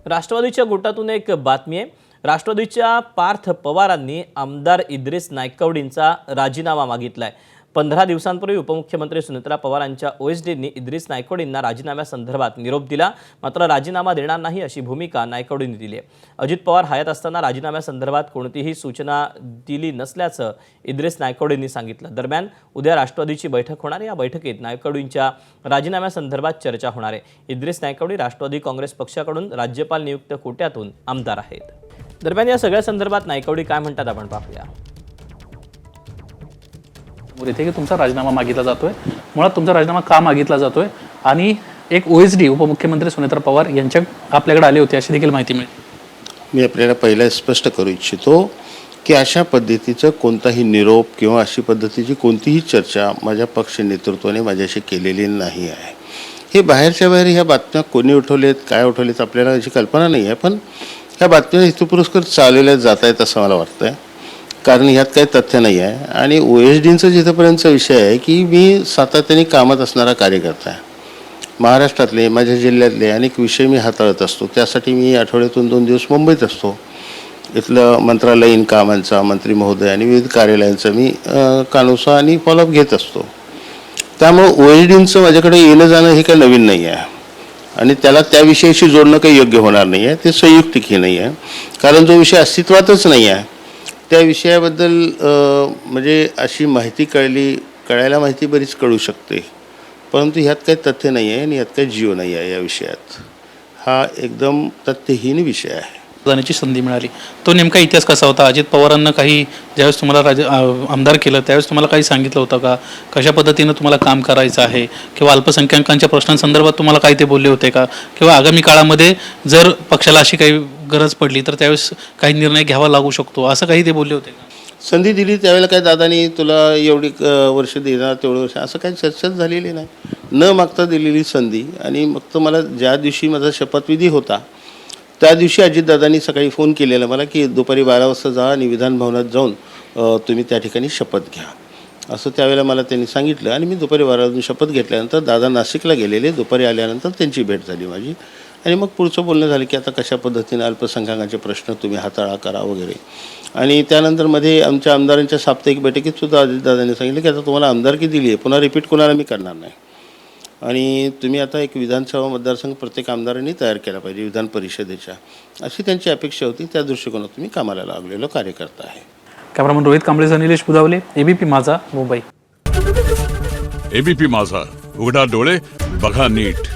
राष्ट्रवादीच्या गोटातून एक बातमी आहे। राष्ट्रवादीच्या पार्थ पवारांनी आमदार इद्रिस नायकवडींचा राजीनामा मागितलाय। 15 दिवसांपूर्वी उपमुख्यमंत्री सुनेत्रा पवारांच्या ओएसडींनी इद्रिस नायकवडींना राजीनाम्यासंदर्भात निरोप दिला, मात्र राजीनामा देणार नाही अशी भूमिका नायकवडींनी दिली आहे। अजित पवार हयात असताना राजीनाम्यासंदर्भात कोणतीही सूचना दिली नसल्याचं इद्रिस नायकवडींनी सांगितलं। दरम्यान उद्या राष्ट्रवादीची बैठक होणार आहे। या बैठकीत नायकवडींच्या राजीनाम्यासंदर्भात चर्चा होणार आहे। इद्रिस नायकवडी राष्ट्रवादी काँग्रेस पक्षाकडून राज्यपाल नियुक्त कोट्यातून आमदार आहेत। दरम्यान या सगळ्या संदर्भात नायकवडी काय म्हणतात आपण पाहूया। इथे की तुमचा राजीनामा मागितला जातोय, मुळात तुमचा राजीनामा का मागितला जातोय आणि एक ओएसडी उपमुख्यमंत्री सुनेत्रा पवार यांच्या आपल्याकडे आले होते अशी देखील माहिती मिळाली। मी आपल्याला पहिला स्पष्ट करू इच्छितो की अशा पद्धतीचं कोणताही निरोप किंवा अशी पद्धतीची कोणतीही चर्चा माझ्या पक्ष नेतृत्वाने माझ्याशी केलेली नाही आहे। हे बाहेरच्या बाहेर ह्या बातम्या कोणी उठवलेत, काय उठवलेत आपल्याला याची कल्पना नाही आहे, पण ह्या बातम्या हेतुपुरस्कर चालवल्या जात आहेत असं मला वाटतं आहे, कारण ह्यात काही तथ्य नाही आहे। आणि ओएसडींचं जिथंपर्यंतचा विषय आहे की मी सातत्याने कामात असणारा कार्यकर्ता आहे। महाराष्ट्रातले माझ्या जिल्ह्यातले अनेक विषय मी हाताळत असतो, त्यासाठी मी आठवड्यातून 2 दिवस मुंबईत असतो। इथलं मंत्रालयीन कामांचा मंत्री महोदय आणि विविध कार्यालयांचा मी कानोसा आणि फॉलोअप घेत असतो। त्यामुळे ओएसडींचं माझ्याकडे येणं जाणं हे काही नवीन नाही आहे आणि त्याला त्याविषयीशी जोडणं काही योग्य होणार नाही आहे, ते संयुक्तिकही नाही आहे, कारण जो विषय अस्तित्वातच नाही आहे त्या विषयाबद्दल म्हणजे अशी माहिती कळायला माहिती बरीच कळू शकते, परंतु ह्यात काही तथ्य नाही आहे आणि ह्यात काही जीव नाही आहे। या विषयात हा एकदम तथ्यहीन विषय आहे। जाण्याची संधी मिळाली, तो नेमका इतिहास कसा होता? अजित पवारांना काही ज्यावेळेस तुम्हाला आमदार केलं त्यावेळेस तुम्हाला काही सांगितलं होतं का? कशा पद्धतीनं तुम्हाला काम करायचं आहे किंवा अल्पसंख्याकांच्या प्रश्नांसंदर्भात तुम्हाला काही ते बोलले होते का? किंवा आगामी काळामध्ये जर पक्षाला अशी काही गरज पडली तर त्यावेळेस काही निर्णय घ्यावा लागू शकतो असं काही ते बोलले होते का? संधी दिली त्यावेळेला काय दादानी तुला एवढी वर्ष देणार तेवढं वर्ष असं काही चर्चाच झालेली नाही, न मागता दिलेली संधी। आणि मग तर मला ज्या दिवशी माझा शपथविधी होता त्या दिवशी अजितदादांनी सकाळी फोन केलेला मला की दुपारी 12 वाजता जा आणि विधान भवनात जाऊन तुम्ही त्या ठिकाणी शपथ घ्या असं त्यावेळेला मला त्यांनी सांगितलं। आणि मी दुपारी 12 वाजून शपथ घेतल्यानंतर दादा नाशिकला गेलेले, दुपारी आल्यानंतर त्यांची भेट झाली माझी आणि मग पुढचं बोलणं झालं की आता कशा पद्धतीने अल्पसंख्याकांचे प्रश्न तुम्ही हाताळा करा वगैरे। आणि त्यानंतर मध्ये आमच्या आमदारांच्या साप्ताहिक बैठकीत सुद्धा अजितदादांनी सांगितलं की आता तुम्हाला आमदारकी दिली आहे, पुन्हा रिपीट कोणाला मी करणार नाही आणि तुम्ही आता एक विधानसभा मतदारसंघ प्रत्येक आमदारांनी तयार केला पाहिजे विधान परिषदेच्या, अशी त्यांची अपेक्षा होती। त्या दृष्टिकोनातून मी कामाला लागलेलो कार्यकर्ता आहे। कॅमेरामन रोहित कांबळे, निलेश बुधावले, एबीपी माझा, मुंबई। एबीपी माझा, उघडा डोळे बघा नीट।